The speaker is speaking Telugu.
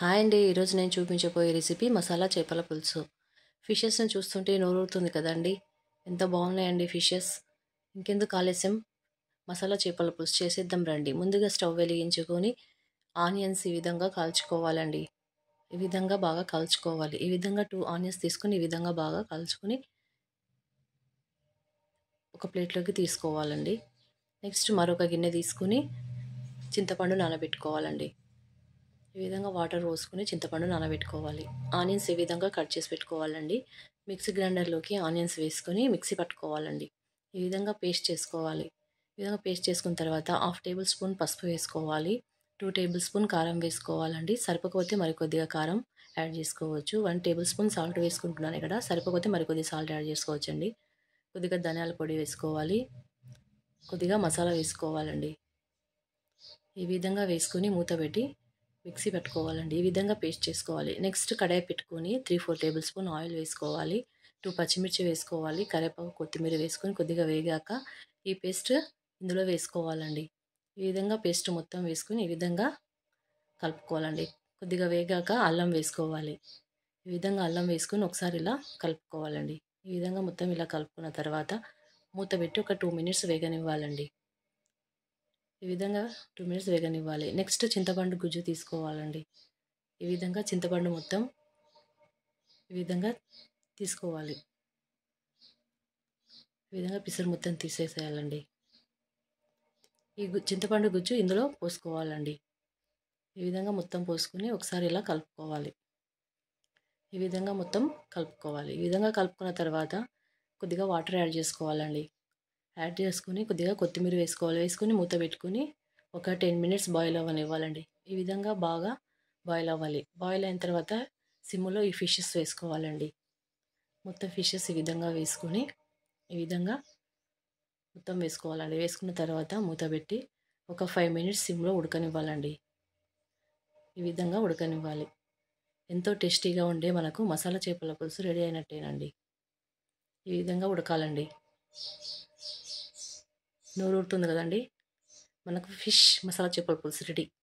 హాయ్ అండి. ఈరోజు నేను చూపించబోయే రెసిపీ మసాలా చేపల పులుసు. ఫిషెస్‌ని చూస్తుంటే నోరూరుతుంది కదండీ! ఎంత బాగున్నాయండి ఫిషెస్. ఇంకెందుకు ఆలస్యం, మసాలా చేపల పులుసు చేసేద్దాం రండి. ముందుగా స్టవ్ వెలిగించుకొని ఆనియన్స్ ఈ విధంగా కాల్చుకోవాలండి. ఈ విధంగా బాగా కాల్చుకోవాలి. ఈ విధంగా 2 ఆనియన్స్ తీసుకొని ఈ విధంగా బాగా కాల్చుకొని ఒక ప్లేట్లోకి తీసుకోవాలండి. నెక్స్ట్ మరొక గిన్నె తీసుకొని చింతపండు నానబెట్టుకోవాలండి. ఈ విధంగా వాటర్ పోసుకొని చింతపండు నానబెట్టుకోవాలి. ఆనియన్స్ ఈ విధంగా కట్ చేసి పెట్టుకోవాలండి. మిక్సీ గ్రైండర్లోకి ఆనియన్స్ వేసుకొని మిక్సీ పట్టుకోవాలండి. ఈ విధంగా పేస్ట్ చేసుకోవాలి. ఈ విధంగా పేస్ట్ చేసుకున్న తర్వాత 1/2 టేబుల్ స్పూన్ పసుపు వేసుకోవాలి. 2 టేబుల్ స్పూన్ కారం వేసుకోవాలండి. సరిపోకపోతే మరికొద్దిగా కారం యాడ్ చేసుకోవచ్చు. 1 టేబుల్ స్పూన్ సాల్ట్ వేసుకుంటున్నాను ఇక్కడ. సరిపోకపోతే మరికొద్ది సాల్ట్ యాడ్ చేసుకోవచ్చండి. కొద్దిగా ధనియాల పొడి వేసుకోవాలి. కొద్దిగా మసాలా వేసుకోవాలండి. ఈ విధంగా వేసుకొని మూత పెట్టి మిక్సీ పెట్టుకోవాలండి. ఈ విధంగా పేస్ట్ చేసుకోవాలి. నెక్స్ట్ కడాయి పెట్టుకొని 3-4 టేబుల్ స్పూన్ ఆయిల్ వేసుకోవాలి. 2 పచ్చిమిర్చి వేసుకోవాలి. కరివేపాకు, కొత్తిమీర వేసుకొని కొద్దిగా వేగాక ఈ పేస్ట్ ఇందులో వేసుకోవాలండి. ఈ విధంగా పేస్ట్ మొత్తం వేసుకొని ఈ విధంగా కలుపుకోవాలండి. కొద్దిగా వేగాక అల్లం వేసుకోవాలి. ఈ విధంగా అల్లం వేసుకొని ఒకసారి ఇలా కలుపుకోవాలండి. ఈ విధంగా మొత్తం ఇలా కలుపుకున్న తర్వాత మూత పెట్టి ఒక 2 మినిట్స్ వేగనివ్వాలండి. ఈ విధంగా 2 మినిట్స్ వేగనివ్వాలి. నెక్స్ట్ చింతపండు గుజ్జు తీసుకోవాలండి. ఈ విధంగా చింతపండు మొత్తం ఈ విధంగా తీసుకోవాలి. ఈ విధంగా పిసరు మొత్తం తీసేసేయాలండి. ఈ చింతపండు గుజ్జు ఇందులో పోసుకోవాలండి. ఈ విధంగా మొత్తం పోసుకొని ఒకసారి ఇలా కలుపుకోవాలి. ఈ విధంగా మొత్తం కలుపుకోవాలి. ఈ విధంగా కలుపుకున్న తర్వాత కొద్దిగా వాటర్ యాడ్ చేసుకోవాలండి. యాడ్ చేసుకొని కొద్దిగా కొత్తిమీర వేసుకోవాలి. వేసుకొని మూత పెట్టుకొని ఒక 10 మినిట్స్ బాయిల్ అవ్వనివ్వాలండి. ఈ విధంగా బాగా బాయిల్ అవ్వాలి. బాయిల్ అయిన తర్వాత సిమ్లో ఈ ఫిషెస్ వేసుకోవాలండి. మొత్తం ఫిషెస్ ఈ విధంగా వేసుకొని ఈ విధంగా మొత్తం వేసుకోవాలండి. వేసుకున్న తర్వాత మూత పెట్టి ఒక 5 మినిట్స్ సిమ్లో ఉడకనివ్వాలండి. ఈ విధంగా ఉడకనివ్వాలి. ఎంతో టేస్టీగా ఉండే మనకు మసాలా చేపల పులుసు రెడీ అయినట్టేనండి. ఈ విధంగా ఉడకాలండి. నోరూరుతుంది కదండి. మనకు ఫిష్ మసాలా చేపల పులుసు రెడీ.